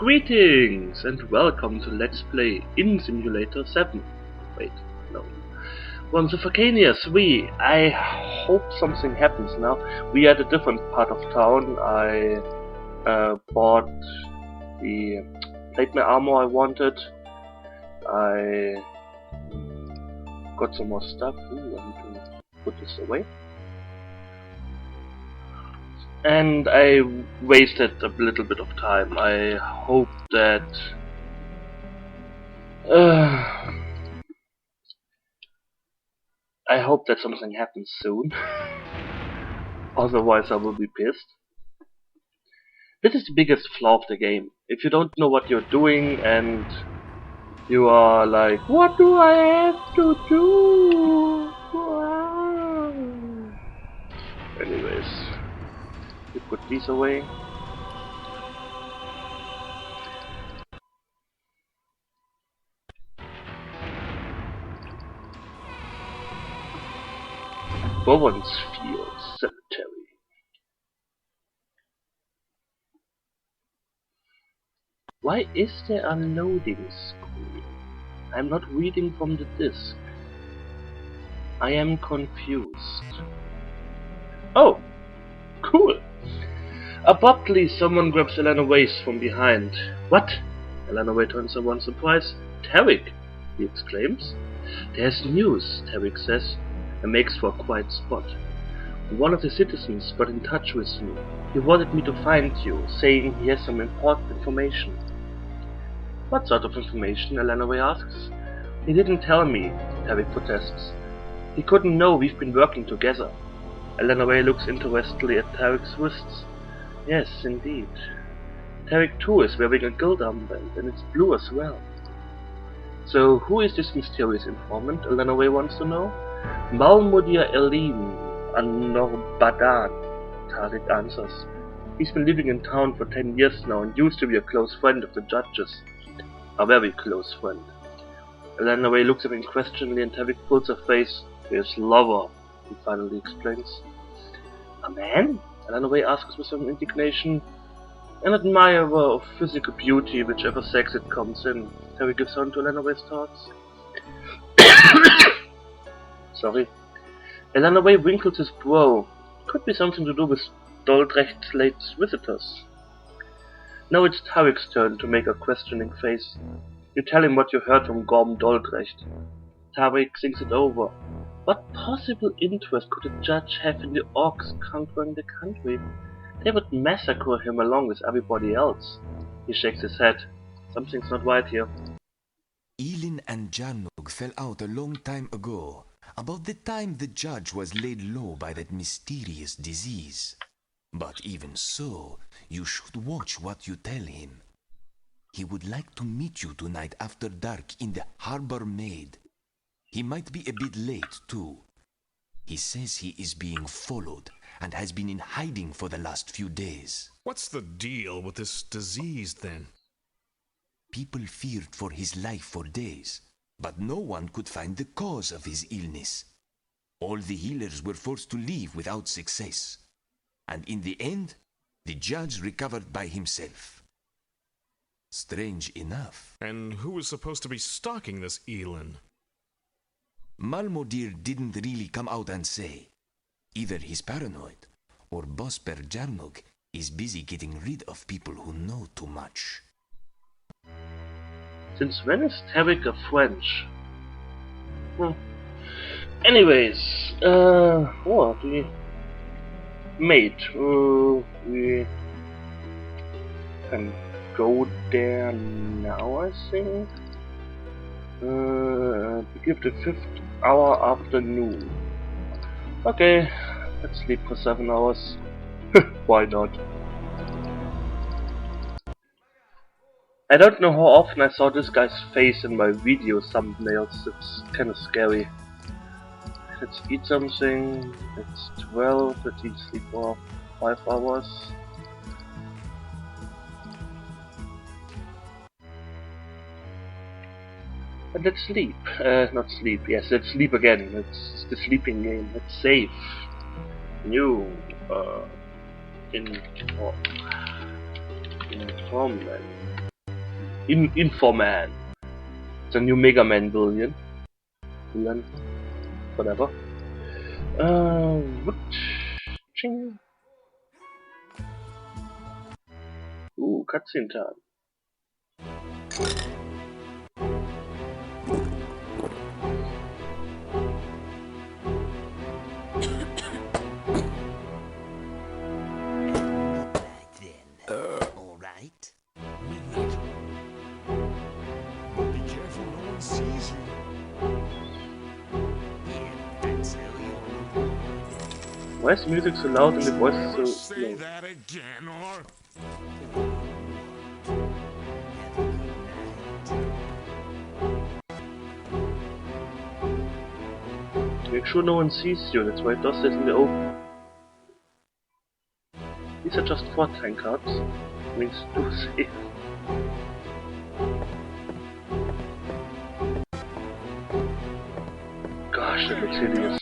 Greetings and welcome to Let's Play in Simulator 7. Wait, no. Once of Arkania 3. I hope something happens now. We are at a different part of town. I played my armor I wanted. I got some more stuff. Ooh, I need to put this away. And I wasted a little bit of time. I hope that something happens soon. Otherwise I will be pissed. This is the biggest flaw of the game. If you don't know what you're doing and you are like, what do I have to do? Anyways, we put these away. Field Cemetery. Why is there a loading screen? I'm not reading from the disk. I am confused. Oh! Cool! Abruptly, someone grabs Elanarae from behind. What? Elanarae turns around surprised. Tarek! He exclaims. There's news, Tarek says, and makes for a quiet spot. One of the citizens got in touch with me. He wanted me to find you, saying he has some important information. What sort of information? Elanarae asks. He didn't tell me, Tarek protests. He couldn't know we've been working together. Elanarae looks interestedly at Tarek's wrists. Yes, indeed. Tarek too is wearing a guild armband, and it's blue as well. So who is this mysterious informant? Elanarae wants to know. Malmudir Elim Anorbadan, Tarek answers. He's been living in town for 10 years now and used to be a close friend of the judge's. A very close friend. Elanarae looks at him questioningly and Tarek pulls her face. His lover, he finally explains. A man? Elanarae asks with some indignation. An admirer of physical beauty, whichever sex it comes in. Tarek gives on to Elanarae's thoughts. Sorry. Elanarae wrinkles his brow. Could be something to do with Doldrecht's late visitors. Now it's Tarek's turn to make a questioning face. You tell him what you heard from Gorm Doldrecht. Tarek thinks it over. What possible interest could a judge have in the orcs conquering the country? They would massacre him along with everybody else. He shakes his head. Something's not right here. Elin and Jarnog fell out a long time ago, about the time the judge was laid low by that mysterious disease. But even so, you should watch what you tell him. He would like to meet you tonight after dark in the Harbor Maid. He might be a bit late, too. He says he is being followed and has been in hiding for the last few days. What's the deal with this disease, then? People feared for his life for days, but no one could find the cause of his illness. All the healers were forced to leave without success. And in the end, the judge recovered by himself. Strange enough. And who was supposed to be stalking this Elin? Malmudir didn't really come out and say. Either he's paranoid, or Bosper Jarnog is busy getting rid of people who know too much. Since when is Tarek a French? Anyways, the mate. We can go there now, I think. Give the 5th hour afternoon. Okay, let's sleep for 7 hours. Why not? I don't know how often I saw this guy's face in my video thumbnails. It's kinda scary. Let's eat something. It's 12. Let's eat sleep for 5 hours. And let's sleep. Not sleep. Yes, let's sleep again. It's the sleeping game. Let's save. New. Inform. Informan. It's a new Mega Man villain. Whatever. What? Ching. Ooh, cutscene time. Alright. Midnight. But be careful, no one sees you. Here, that's how you Why is the music so loud and the voice Never so say low? that again, or Make sure no one sees you, that's why it does that in the open. These are just 4 time cards. Means do safe. Gosh, that looks hideous.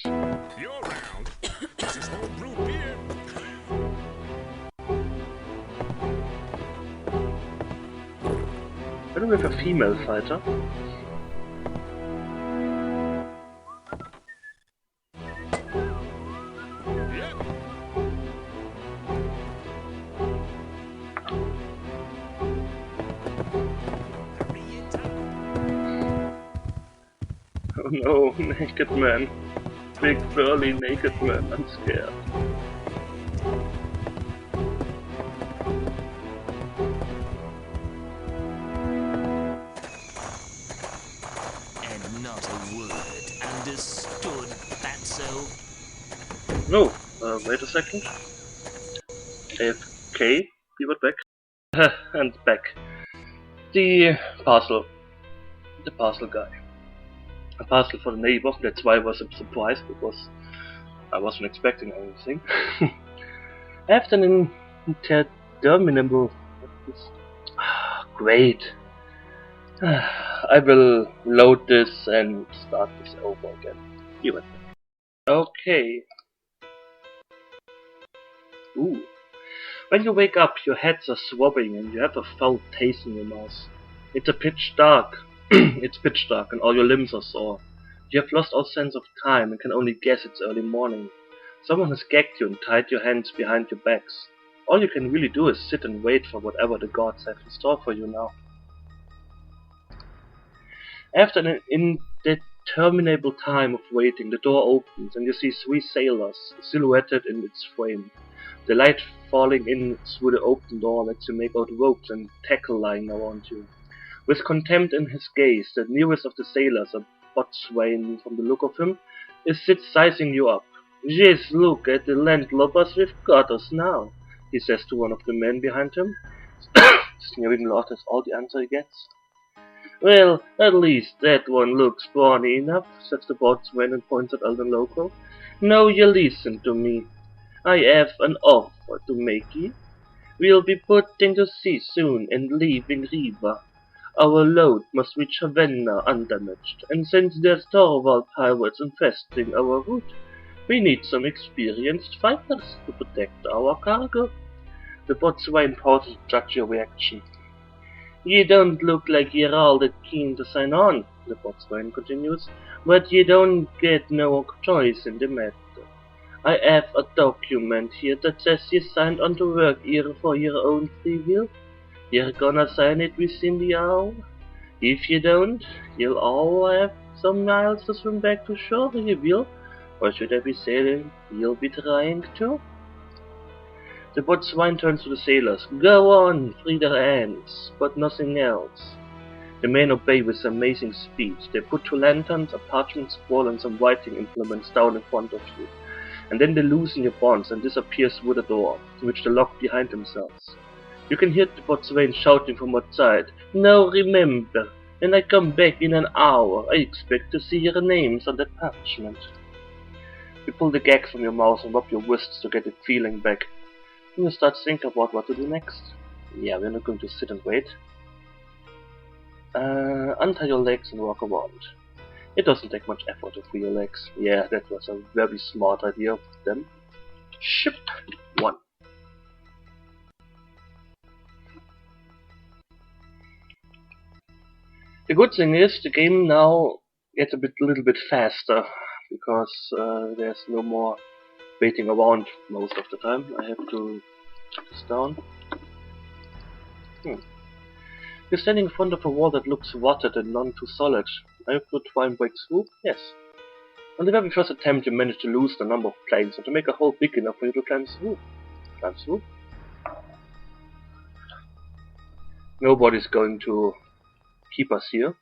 you're round. This is homebrew beer. Why do we have a female fighter? Yep. Oh no, naked man. Big burly naked man, I'm scared. And not a word. Understood, fatso? No, wait a second. AFK, pivot back. And back. The parcel. The parcel guy. A parcel for the neighbor, that's why I was surprised, because I wasn't expecting anything. After an interminable... Great. I will load this and start this over again. Even. Okay. Ooh. When you wake up, your heads are throbbing and you have a foul taste in your mouth. It's a pitch dark. It's pitch dark and all your limbs are sore. You have lost all sense of time and can only guess it's early morning. Someone has gagged you and tied your hands behind your backs. All you can really do is sit and wait for whatever the gods have in store for you now. After an interminable time of waiting, the door opens and you see 3 sailors silhouetted in its frame. The light falling in through the open door lets you make out ropes and tackle lying around you. With contempt in his gaze, the nearest of the sailors, a boatswain from the look of him, is sizing you up. "Just look at the landlubbers we've got us now," he says to one of the men behind him. Sneering Lord is all the answer he gets. "Well, at least that one looks brawny enough," says the boatswain and points at Elden Loco. "Now you listen to me. I have an offer to make ye. We'll be putting to sea soon and leaving Riva. Our load must reach Ravenna undamaged, and since there's Torvald pirates infesting our route, we need some experienced fighters to protect our cargo." The boatswain pauses to judge your reaction. "Ye don't look like ye're all that keen to sign on," the boatswain continues, "but ye don't get no choice in the matter. I have a document here that says ye signed on to work here for your own free will. You're gonna sign it within the hour. If you don't, you'll all have some miles to swim back to shore, you will. Or should I be saying you'll be trying to?" The boatswain turns to the sailors. "Go on, free their hands, but nothing else." The men obey with amazing speed. They put 2 lanterns, a parchment scroll and some writing implements down in front of you. And then they loosen your bonds and disappear through the door, which they lock behind themselves. You can hear the boatswain shouting from outside. "Now remember, when I come back in an hour, I expect to see your names on that parchment." You pull the gag from your mouth and rub your wrists to get the feeling back. Then you start thinking about what to do next. Yeah, we're not going to sit and wait. Untie your legs and walk around. It doesn't take much effort to free your legs. Yeah, that was a very smart idea of them. Ship 1. The good thing is the game now gets a little bit faster because there's no more waiting around most of the time. I have to put this down. You're standing in front of a wall that looks rotted and none too solid. Are you going to try and break through? Yes. On the very first attempt you managed to lose the number of planks and to make a hole big enough for you to climb through. Climb through? Nobody's going to keep us here.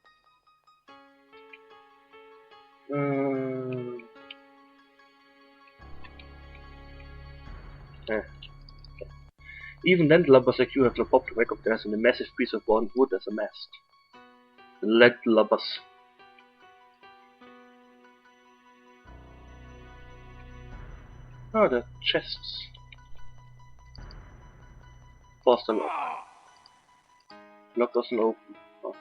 Even then, the lubbers like you have the pop to recognize in a massive piece of brown wood as a mast. Let lubbers. Oh, the chests. Force them up. Lock doesn't open. Oh.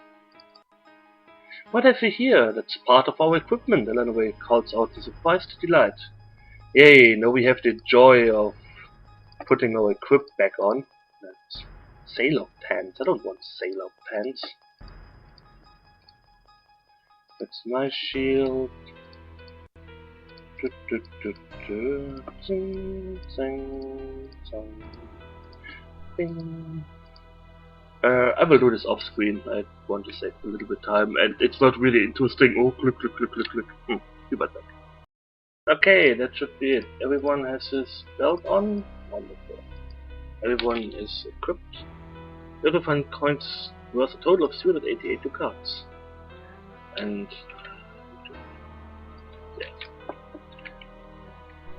What have we here? That's part of our equipment, Elanarae calls out in surprised delight. Yay, now we have the joy of putting our equip back on. That's sailor pants. I don't want sailor pants. That's my shield. I will do this off screen. I want to save a little bit of time, and it's not really interesting. Oh, click, click, click, click, click. Be right back. Okay, that should be it. Everyone has his belt on. Wonderful. Everyone is equipped. You have to find coins worth a total of 388 ducats. And yeah.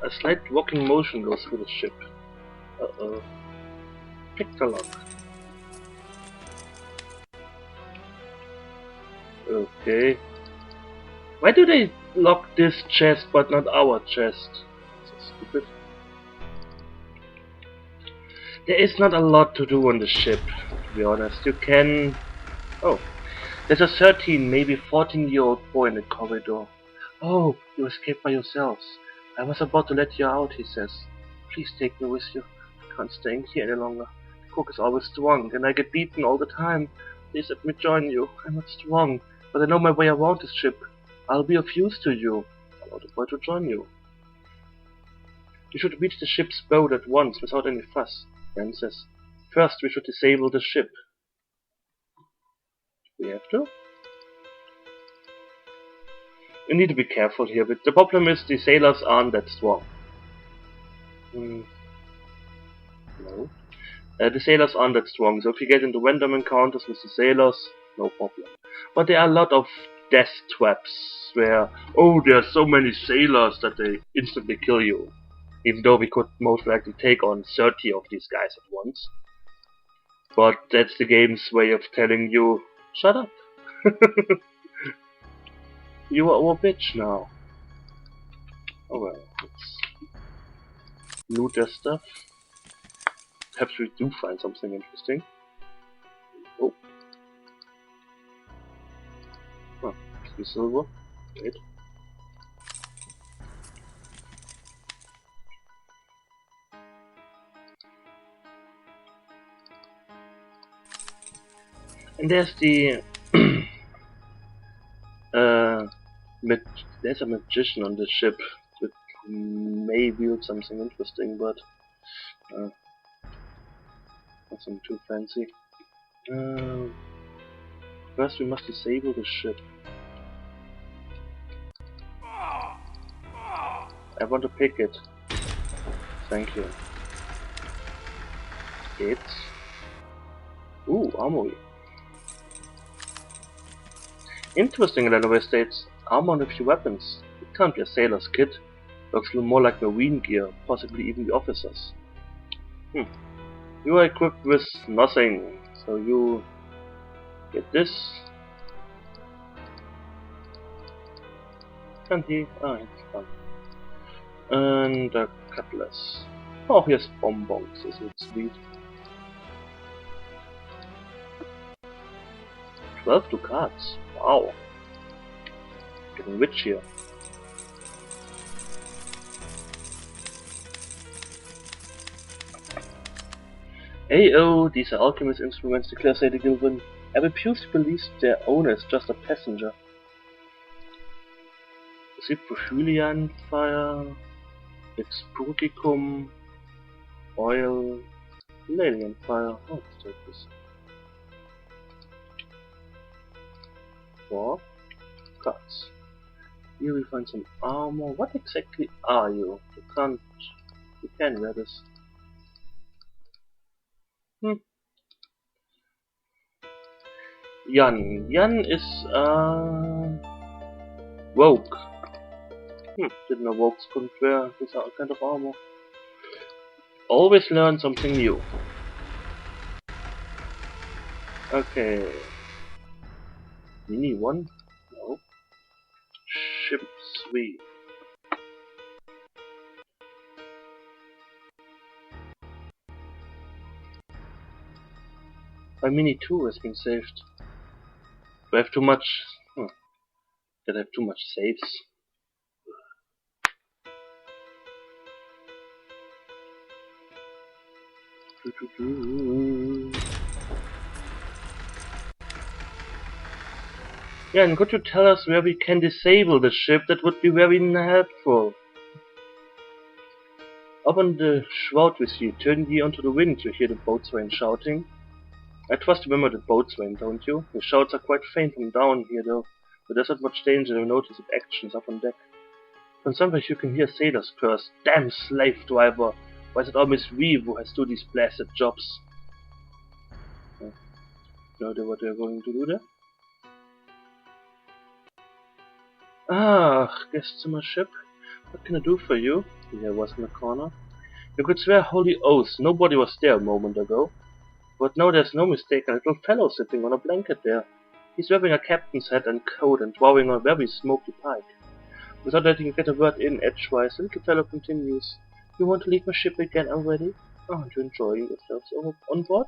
A slight rocking motion goes through the ship. Uh-oh. Pick the lock. Okay. Why do they lock this chest but not our chest? So stupid. There is not a lot to do on the ship, to be honest. You can... Oh. There's a 13, maybe 14-year-old boy in the corridor. Oh, you escaped by yourselves. I was about to let you out, he says. Please take me with you. I can't stay in here any longer. The cook is always drunk, and I get beaten all the time. Please let me join you. I'm not strong, but I know my way around this ship. I'll be of use to you. Allow the boy to join you. We should reach the ship's boat at once, without any fuss, Jan says. First, we should disable the ship. We have to? You need to be careful here, but the problem is the sailors aren't that strong. No. The sailors aren't that strong, so if you get into random encounters with the sailors, no problem. But there are a lot of death traps where, oh, there are so many sailors that they instantly kill you. Even though we could most likely take on 30 of these guys at once. But that's the game's way of telling you, shut up. You are our bitch now. Oh well, let's loot their stuff. Perhaps we do find something interesting. Oh. Huh, some silver. Wait. And there's the there's a magician on the ship that may wield something interesting, but nothing too fancy. First we must disable the ship. I want to pick it. Thank you. It's... Ooh, armory. Interesting, Elanarae states. Armor and a few weapons. It can't be a sailor's kit. Looks a little more like marine gear, possibly even the officers. You are equipped with nothing, so you get this. And he... Ah, it's fun. And a cutlass. Oh, here's bonbons, isn't it sweet? 12 ducats. Wow. Getting rich here. Ayo, these are alchemist instruments, declares Lady Gilvin. I refuse to believe their owner is just a passenger. Is it Prochulian fire? Expurgicum, oil, Lilian fire. Oh, let's take this. 4 cards. Here we find some armor. What exactly are you? You can wear this. Jan. Jan is rogue. Didn't know rogues couldn't wear this kind of armor. Always learn something new. Okay. Mini 1? No. Ship 3. My Mini 2 has been saved. Do I have too much? Did I have too much saves? Yeah, and could you tell us where we can disable the ship? That would be very helpful. Up on the shroud with you, turn ye onto the wind, you hear the boatswain shouting. I trust you remember the boatswain, don't you? The shouts are quite faint from down here though, but there's not much danger to notice of actions up on deck. From somewhere you can hear sailors curse, "Damn slave driver! Why is it always we who has to do these blasted jobs?" No idea what they're going to do there. Ah, guests on my ship. What can I do for you? There was in the corner. You could swear holy oaths nobody was there a moment ago. But no, there's no mistake, a little fellow sitting on a blanket there. He's wearing a captain's hat and coat and drawing on a very smoky pipe. Without letting you get a word in edgewise, the little fellow continues. You want to leave my ship again already? Aren't you enjoying yourselves on board?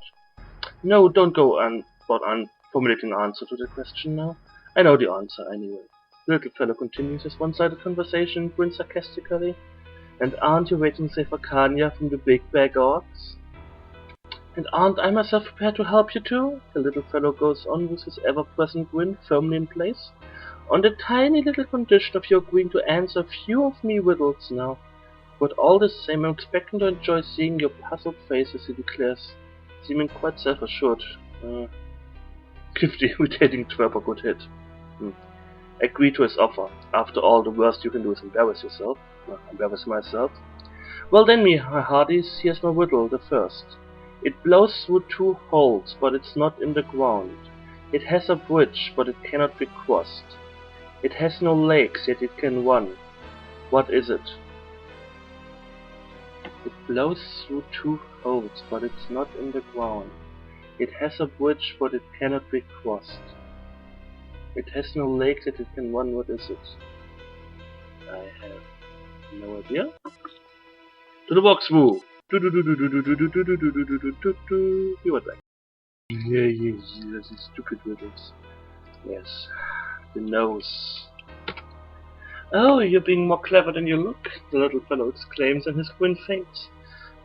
No, don't go on board formulating an answer to the question now. I know the answer anyway. The little fellow continues his one-sided conversation and grins sarcastically. And aren't you waiting to save Arkania from the big bag orcs? And aren't I myself prepared to help you too? The little fellow goes on with his ever-present grin firmly in place. On the tiny little condition of your agreeing to answer a few of me riddles now. But all the same, I'm expecting to enjoy seeing your puzzled faces, he declares, seeming quite self-assured. Give the irritating twerp a good hit. Agree to his offer. After all, the worst you can do is embarrass yourself. Embarrass myself. Well then, me hearties, here's my riddle, the first. It blows through 2 holes, but it's not in the ground. It has a bridge, but it cannot be crossed. It has no legs, yet it can run. What is it? It blows through 2 holes, but it's not in the ground. It has a bridge, but it cannot be crossed. It has no legs, yet it can run. What is it? I have no idea. To the box, woo! Be right back. Yeah, these stupid riddles. Yes, the nose. Oh, you're being more clever than you look, the little fellow exclaims, and his grin fades.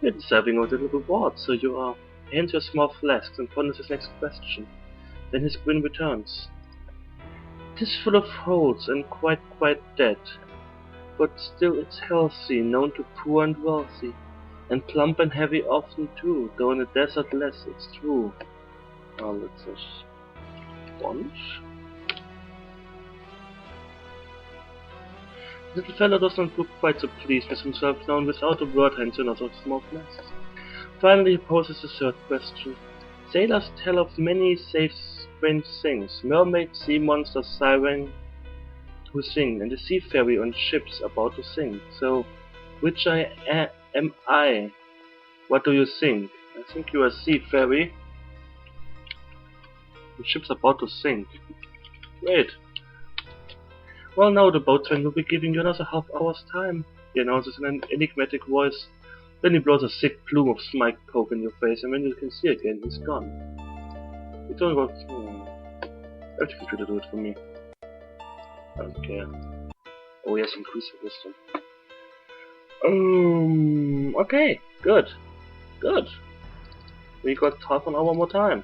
You're deserving of the little reward, so you are. He hands you a small flask and ponders his next question. Then his grin returns. It is full of holes and quite dead. But still it's healthy, known to poor and wealthy. And plump and heavy often too, though in the desert less, it's true. Oh, that's a sponge. The little fellow does not look quite so pleased with himself now, and without a word hands another small flask. Finally he poses the third question. Sailors tell of many strange things. Mermaids, sea monsters, sirens who sing, and the sea fairy on ships about to sing. So, which am I? What do you think? I think you are a sea fairy. The ship's about to sink. Great. Well, now the boatswain will be giving you another half hour's time, he announces in an enigmatic voice. Then he blows a thick plume of smoke poke in your face, and when you can see again, he's gone. It's only about... I'll take you to do it for me. I don't care. Oh yes, increase your wisdom. Okay, good. we got half an hour more time.